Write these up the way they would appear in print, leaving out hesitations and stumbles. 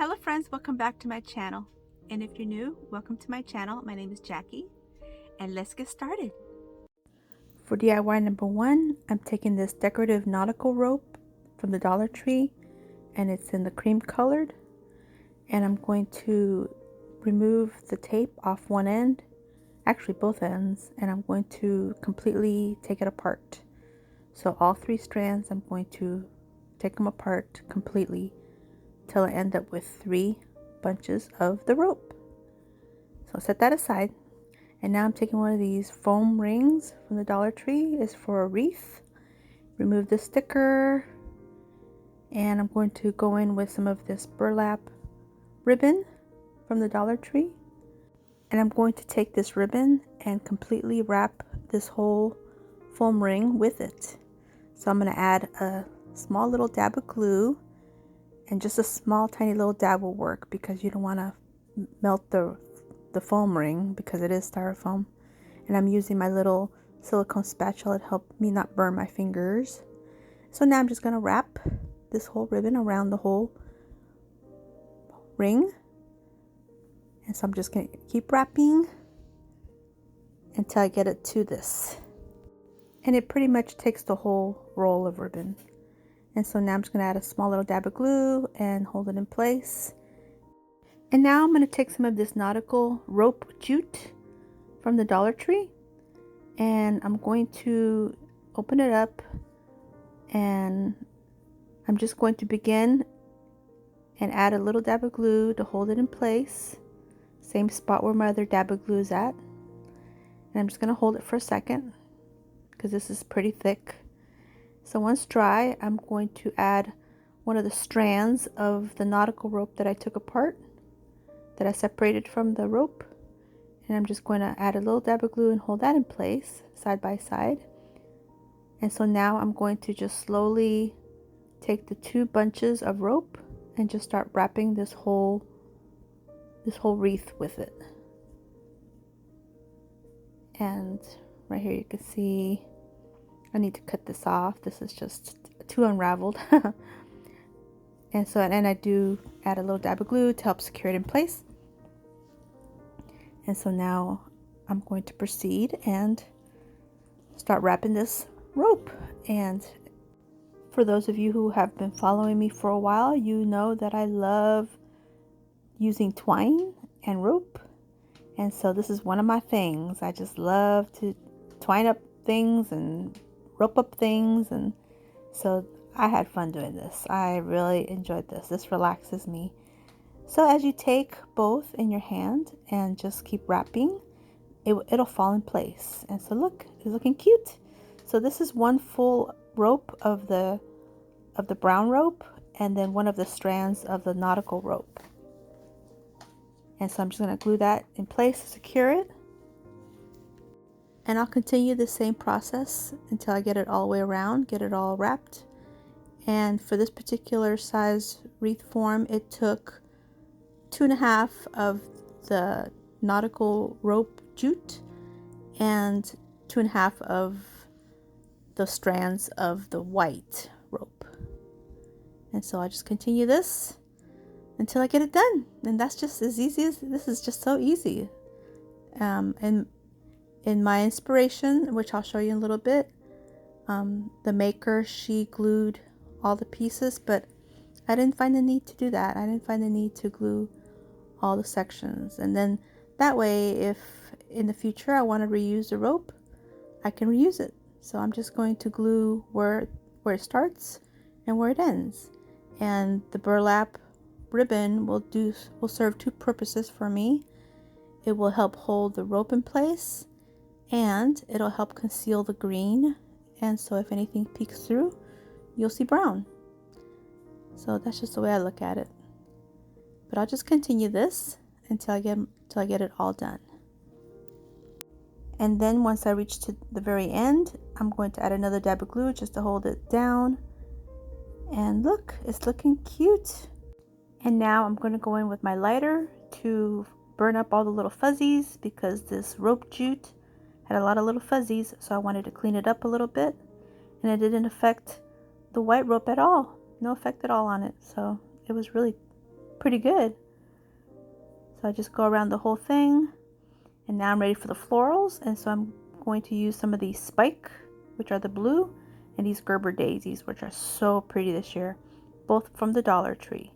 Hello friends, welcome back to my channel. And if you're new, welcome to my channel. My name is Jackie and let's get started. For DIY number 1, I'm taking this decorative nautical rope from the Dollar Tree and it's in the cream colored, and I'm going to remove the tape off one end, actually both ends, and I'm going to completely take it apart. So all 3 strands, I'm going to take them apart completely till I end up with 3 bunches of the rope. So I'll set that aside. And now I'm taking one of these foam rings from the Dollar Tree. It's for a wreath. Remove the sticker. And I'm going to go in with some of this burlap ribbon from the Dollar Tree. And I'm going to take this ribbon and completely wrap this whole foam ring with it. So I'm going to add a small little dab of glue. And just a small tiny little dab will work because you don't want to melt the foam ring because it is styrofoam. And I'm using my little silicone spatula to help me not burn my fingers. So now I'm just going to wrap this whole ribbon around the whole ring. And so I'm just going to keep wrapping until I get it to this. And it pretty much takes the whole roll of ribbon. And so now I'm just going to add a small little dab of glue and hold it in place. And now I'm going to take some of this nautical rope jute from the Dollar Tree, and I'm going to open it up, and I'm just going to begin and add a little dab of glue to hold it in place, same spot where my other dab of glue is at. And I'm just going to hold it for a second because this is pretty thick. So once dry, I'm going to add one of the strands of the nautical rope that I took apart, that I separated from the rope, and I'm just going to add a little dab of glue and hold that in place side by side. And so now I'm going to just slowly take the 2 bunches of rope and just start wrapping this whole wreath with it. And right here you can see I need to cut this off. This is just too unraveled. And so, and I do add a little dab of glue to help secure it in place. And so now I'm going to proceed and start wrapping this rope. And for those of you who have been following me for a while, you know that I love using twine and rope. And so this is one of my things. I just love to twine up things and rope up things, and so I had fun doing this. I really enjoyed this. This relaxes me. So as you take both in your hand and just keep wrapping, it'll fall in place. And so look, it's looking cute. So this is one full rope of the brown rope, and then one of the strands of the nautical rope. And so I'm just going to glue that in place to secure it. And I'll continue the same process until I get it all the way around, get it all wrapped. And for this particular size wreath form, it took 2.5 of the nautical rope jute and 2.5 of the strands of the white rope. And so I just continue this until I get it done. And that's just as easy as, this is just so easy. And in my inspiration, which I'll show you in a little bit, the maker, she glued all the pieces, but I didn't find the need to do that. I didn't find the need to glue all the sections. And then that way, if in the future I want to reuse the rope, I can reuse it. So I'm just going to glue where it starts and where it ends. And the burlap ribbon will serve 2 purposes for me. It will help hold the rope in place, and it'll help conceal the green, and so if anything peeks through, you'll see brown. So that's just the way I look at it. But I'll just continue this until I get it all done. And then once I reach to the very end, I'm going to add another dab of glue just to hold it down. And look, it's looking cute. And now I'm going to go in with my lighter to burn up all the little fuzzies, because this rope jute had a lot of little fuzzies, so I wanted to clean it up a little bit. And it didn't affect the white rope at all. No effect at all on it. So it was really pretty good. So I just go around the whole thing, and now I'm ready for the florals. And so I'm going to use some of these spike, which are the blue, and these Gerber daisies, which are so pretty this year, both from the Dollar Tree.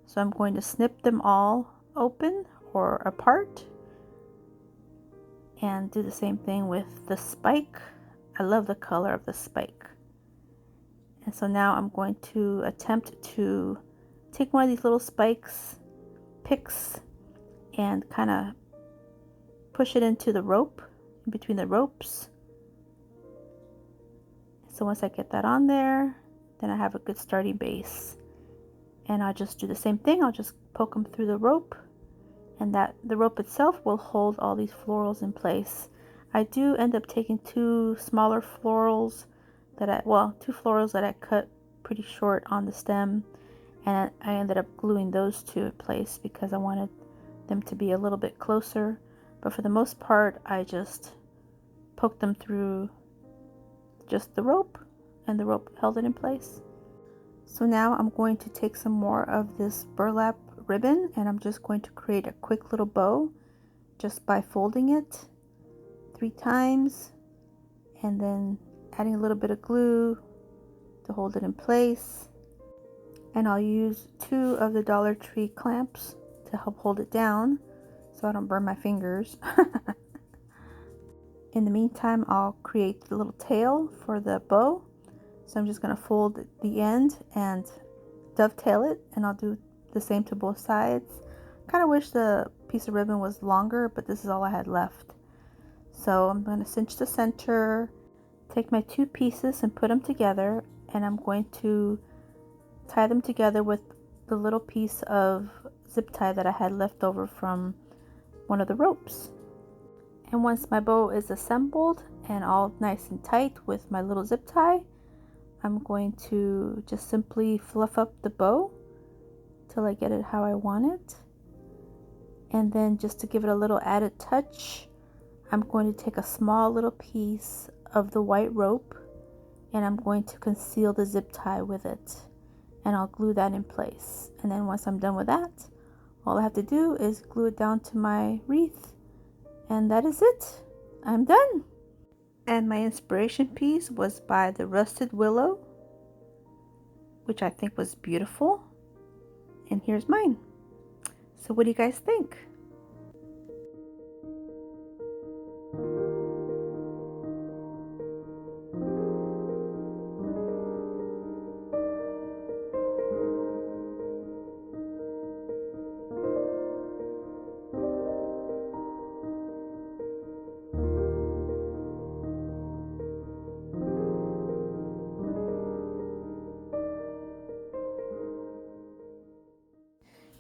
So I'm going to snip them all open or apart and do the same thing with the spike. I love the color of the spike. And so now I'm going to attempt to take one of these little picks, and kind of push it into the rope, in between the ropes. So once I get that on there, then I have a good starting base. And I'll just do the same thing. I'll just poke them through the rope, and that the rope itself will hold all these florals in place. I do end up taking two smaller florals two florals that I cut pretty short on the stem, and I ended up gluing those two in place because I wanted them to be a little bit closer. But for the most part, I just poked them through just the rope, and the rope held it in place. So now I'm going to take some more of this burlap ribbon, and I'm just going to create a quick little bow just by folding it 3 times and then adding a little bit of glue to hold it in place. And I'll use 2 of the Dollar Tree clamps to help hold it down so I don't burn my fingers. In the meantime, I'll create the little tail for the bow. So I'm just going to fold the end and dovetail it, and I'll do the same to both sides. Kind of wish the piece of ribbon was longer, but this is all I had left. So I'm going to cinch the center, take my 2 pieces and put them together, and I'm going to tie them together with the little piece of zip tie that I had left over from one of the ropes. And once my bow is assembled and all nice and tight with my little zip tie, I'm going to just simply fluff up the bow till I get it how I want it. And then just to give it a little added touch, I'm going to take a small little piece of the white rope, and I'm going to conceal the zip tie with it, and I'll glue that in place. And then once I'm done with that, all I have to do is glue it down to my wreath, and that is it. I'm done. And my inspiration piece was by the Rusted Willow, which I think was beautiful. And here's mine. So what do you guys think?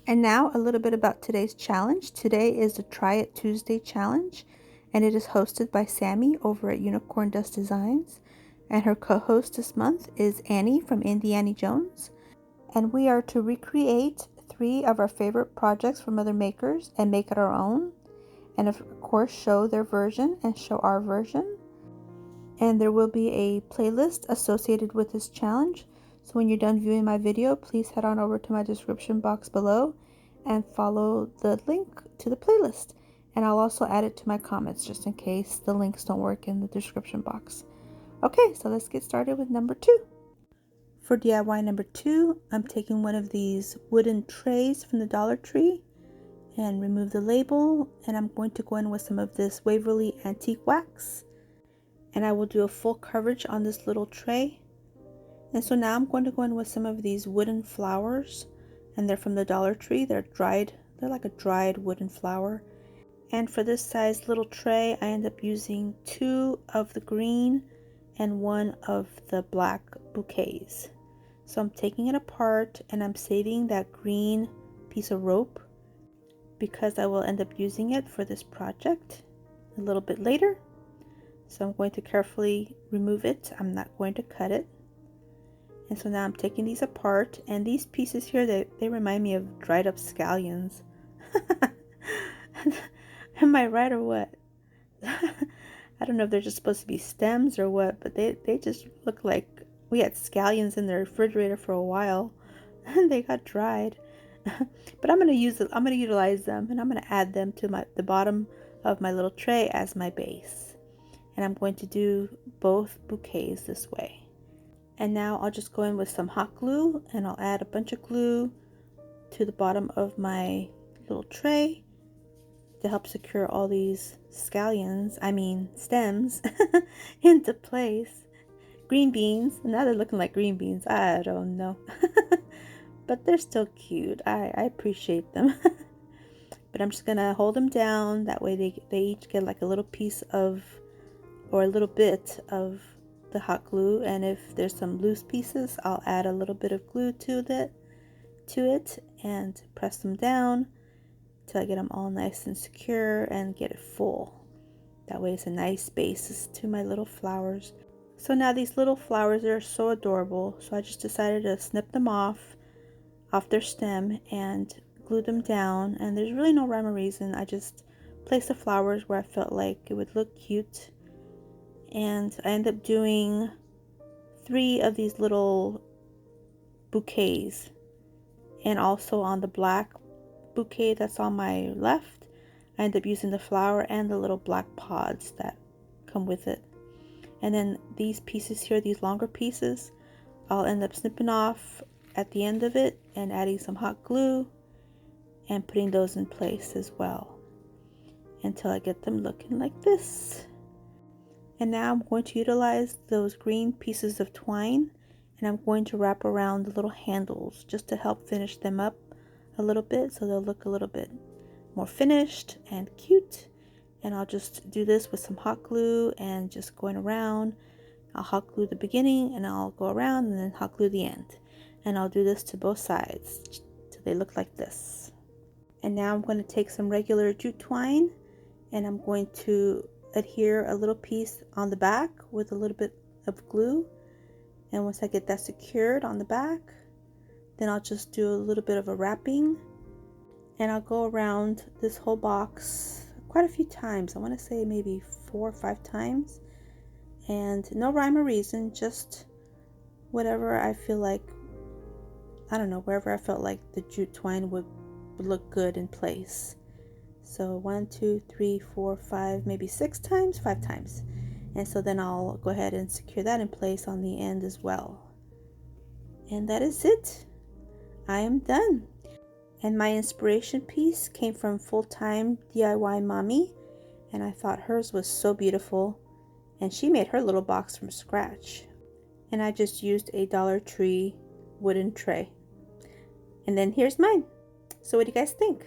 And now a little bit about today's challenge. Today is the Try It Tuesday challenge, and it is hosted by Sammy over at Unicorn Dust Designs, and her co-host this month is Annie from Indie Annie Jones. And we are to recreate 3 of our favorite projects from other makers and make it our own, and of course show their version and show our version. And there will be a playlist associated with this challenge. So when you're done viewing my video, please head on over to my description box below and follow the link to the playlist. And I'll also add it to my comments just in case the links don't work in the description box. Okay, so let's get started with number 2. For DIY number 2, I'm taking one of these wooden trays from the Dollar Tree and remove the label, and I'm going to go in with some of this Waverly Antique Wax, and I will do a full coverage on this little tray. And so now I'm going to go in with some of these wooden flowers, and they're from the Dollar Tree. They're dried, they're like a dried wooden flower. And for this size little tray, I end up using 2 of the green and 1 of the black bouquets. So I'm taking it apart, and I'm saving that green piece of rope because I will end up using it for this project a little bit later. So I'm going to carefully remove it. I'm not going to cut it. And so now I'm taking these apart, and these pieces here, they remind me of dried up scallions. Am I right or what? I don't know if they're just supposed to be stems or what, but they just look like we had scallions in the refrigerator for a while and they got dried. But I'm gonna utilize them, and I'm gonna add them to the bottom of my little tray as my base. And I'm going to do both bouquets this way. And now I'll just go in with some hot glue, and I'll add a bunch of glue to the bottom of my little tray to help secure all these stems into place. Green beans, now they're looking like green beans, I don't know. But they're still cute. I appreciate them. But I'm just gonna hold them down, that way they each get like a little piece of, or a little bit of the hot glue. And if there's some loose pieces, I'll add a little bit of glue to it and press them down till I get them all nice and secure and get it full. That way it's a nice basis to my little flowers. So now these little flowers are so adorable, so I just decided to snip them off their stem and glue them down. And there's really no rhyme or reason. I just placed the flowers where I felt like it would look cute. And I ended up doing 3 of these little bouquets. And also on the black bouquet that's on my left, I ended up using the flower and the little black pods that come with it. And then these pieces here, these longer pieces, I'll end up snipping off at the end of it and adding some hot glue and putting those in place as well until I get them looking like this. And now I'm going to utilize those green pieces of twine, and I'm going to wrap around the little handles just to help finish them up a little bit, so they'll look a little bit more finished and cute. And I'll just do this with some hot glue and just going around. I'll hot glue the beginning and I'll go around and then hot glue the end. And I'll do this to both sides till they look like this. And now I'm going to take some regular jute twine, and I'm going to adhere a little piece on the back with a little bit of glue. And once I get that secured on the back, then I'll just do a little bit of a wrapping, and I'll go around this whole box quite a few times. I want to say maybe 4 or 5 times, and no rhyme or reason, just whatever I feel like. I don't know, wherever I felt like the jute twine would look good in place. So 1, 2, 3, 4, 5, maybe 6 times, 5 times. And so then I'll go ahead and secure that in place on the end as well. And that is it. I am done. And my inspiration piece came from Full-Time DIY Mommy, and I thought hers was so beautiful, and she made her little box from scratch. And I just used a Dollar Tree wooden tray. And then here's mine. So what do you guys think?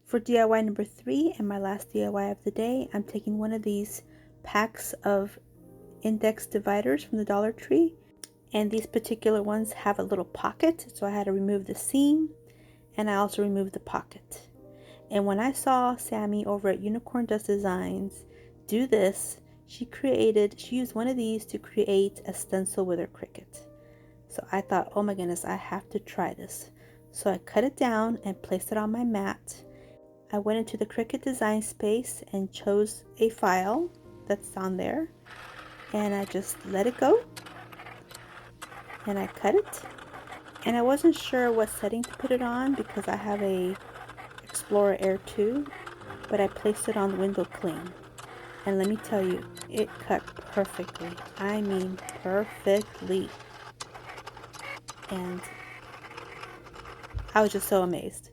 For DIY number 3 and my last DIY of the day, I'm taking one of these packs of index dividers from the Dollar Tree, and these particular ones have a little pocket, so I had to remove the seam, and I also removed the pocket. And when I saw Sammy over at Unicorn Dust Designs do this, she used one of these to create a stencil with her Cricut. So I thought, oh my goodness, I have to try this. So I cut it down and placed it on my mat. I went into the Cricut design space and chose a file that's on there, and I just let it go, and I cut it. And I wasn't sure what setting to put it on because I have a Explorer Air 2, but I placed it on window clean, and let me tell you, it cut perfectly. I mean perfectly. And I was just so amazed.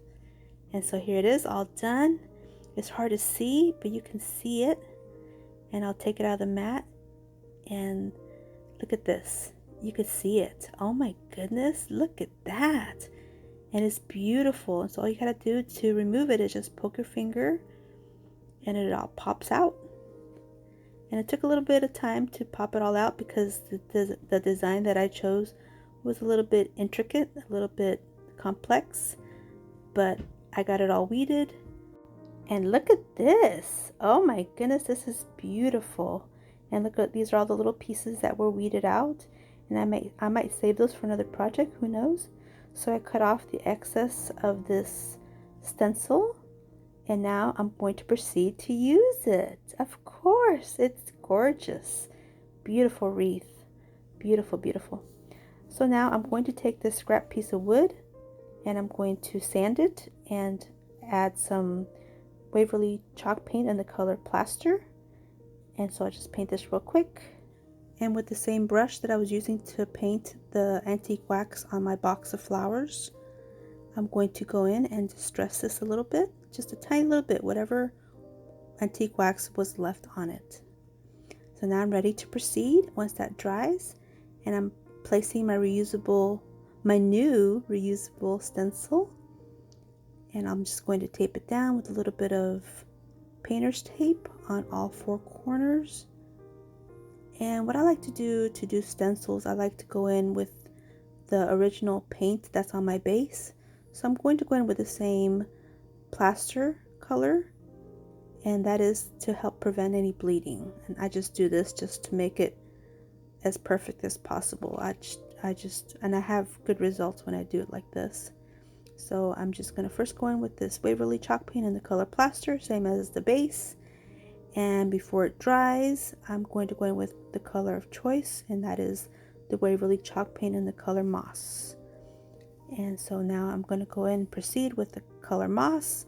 And so here it is, all done. It's hard to see, but you can see it. And I'll take it out of the mat, and look at this. You can see it. Oh my goodness, look at that. And it's beautiful. And so all you gotta do to remove it is just poke your finger, and it all pops out. And it took a little bit of time to pop it all out because the design that I chose was a little bit intricate, a little bit complex. But I got it all weeded. And look at this. Oh my goodness, this is beautiful. And look at, these are all the little pieces that were weeded out. And I might save those for another project, who knows? So I cut off the excess of this stencil. And now I'm going to proceed to use it. Of course, it's gorgeous. Beautiful wreath. Beautiful, beautiful. So now I'm going to take this scrap piece of wood and I'm going to sand it and add some Waverly chalk paint in the color plaster. And so I just paint this real quick. And with the same brush that I was using to paint the antique wax on my box of flowers, I'm going to go in and distress this a little bit, just a tiny little bit, whatever antique wax was left on it. So now I'm ready to proceed once that dries, and I'm placing my new reusable stencil, and I'm just going to tape it down with a little bit of painter's tape on all four corners. And what I like to do stencils, I like to go in with the original paint that's on my base. So I'm going to go in with the same plaster color, and that is to help prevent any bleeding. And I just do this just to make it as perfect as possible. And I have good results when I do it like this. So I'm just going to first go in with this Waverly chalk paint in the color plaster, same as the base. And before it dries, I'm going to go in with the color of choice, and that is the Waverly chalk paint in the color moss. And so now I'm going to go in and proceed with the color moss,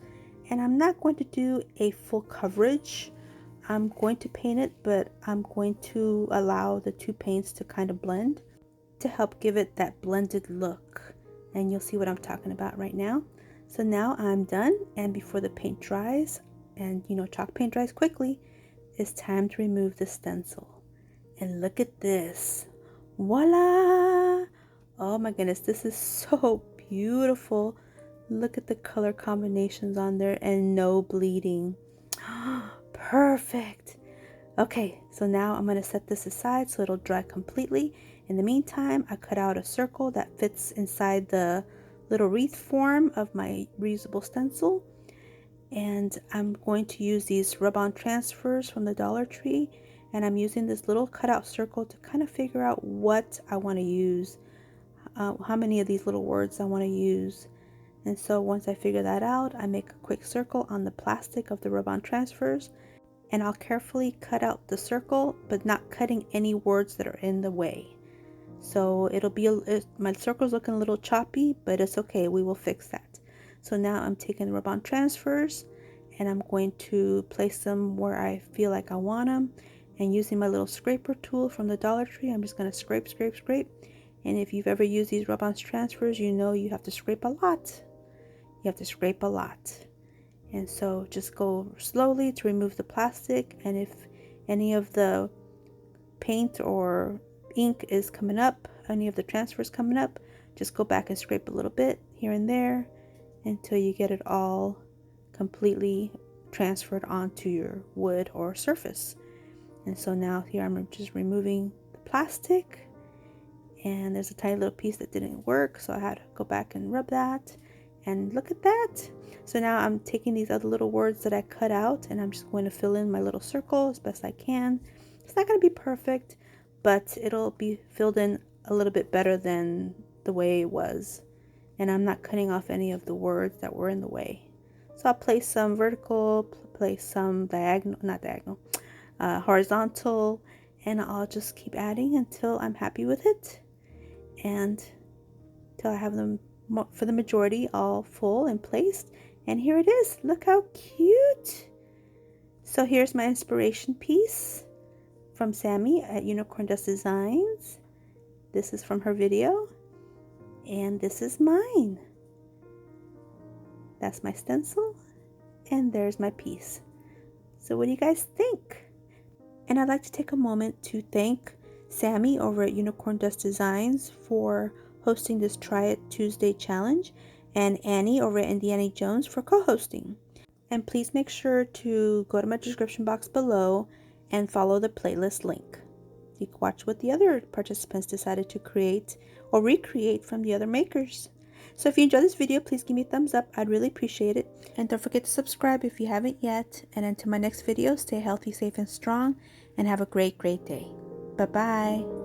and I'm not going to do a full coverage. I'm going to paint it, but I'm going to allow the two paints to kind of blend to help give it that blended look. And you'll see what I'm talking about right now. So now I'm done, and before the paint dries, and you know chalk paint dries quickly, it's time to remove the stencil. And look at this. Voila! Oh my goodness, this is so beautiful. Look at the color combinations on there and no bleeding. Perfect. Okay, so now I'm going to set this aside so it'll dry completely. In the meantime, I cut out a circle that fits inside the little wreath form of my reusable stencil. And I'm going to use these rub-on transfers from the Dollar Tree. And I'm using this little cutout circle to kind of figure out what I want to use. How many of these little words I want to use. And so once I figure that out, I make a quick circle on the plastic of the rub-on transfers. And I'll carefully cut out the circle, but not cutting any words that are in the way. So my circle's looking a little choppy, but it's okay, we will fix that. So now I'm taking the rub-on transfers and I'm going to place them where I feel like I want them. And using my little scraper tool from the Dollar Tree, I'm just going to scrape, scrape, scrape. And if you've ever used these rub-on transfers, you know you have to scrape a lot. You have to scrape a lot. And so just go slowly to remove the plastic. And if any of the paint or ink is coming up, any of the transfers coming up, just go back and scrape a little bit here and there until you get it all completely transferred onto your wood or surface. And so now here I'm just removing the plastic, and there's a tiny little piece that didn't work, so I had to go back and rub that. And look at that. So now I'm taking these other little words that I cut out, and I'm just going to fill in my little circle as best I can. It's not going to be perfect, but it'll be filled in a little bit better than the way it was. And I'm not cutting off any of the words that were in the way. So I'll place some vertical, place some horizontal, and I'll just keep adding until I'm happy with it. And till I have them, for the majority, all full and placed. And here it is. Look how cute. So here's my inspiration piece from Sammy at Unicorn Dust Designs. This is from her video. And this is mine. That's my stencil. And there's my piece. So what do you guys think? And I'd like to take a moment to thank Sammy over at Unicorn Dust Designs for hosting this Try It Tuesday challenge, and Annie over at Indiana Jones for co-hosting. And please make sure to go to my description box below and follow the playlist link. You can watch what the other participants decided to create or recreate from the other makers. So if you enjoyed this video, please give me a thumbs up. I'd really appreciate it. And don't forget to subscribe if you haven't yet. And until my next video, stay healthy, safe, and strong, and have a great, great day. Bye-bye.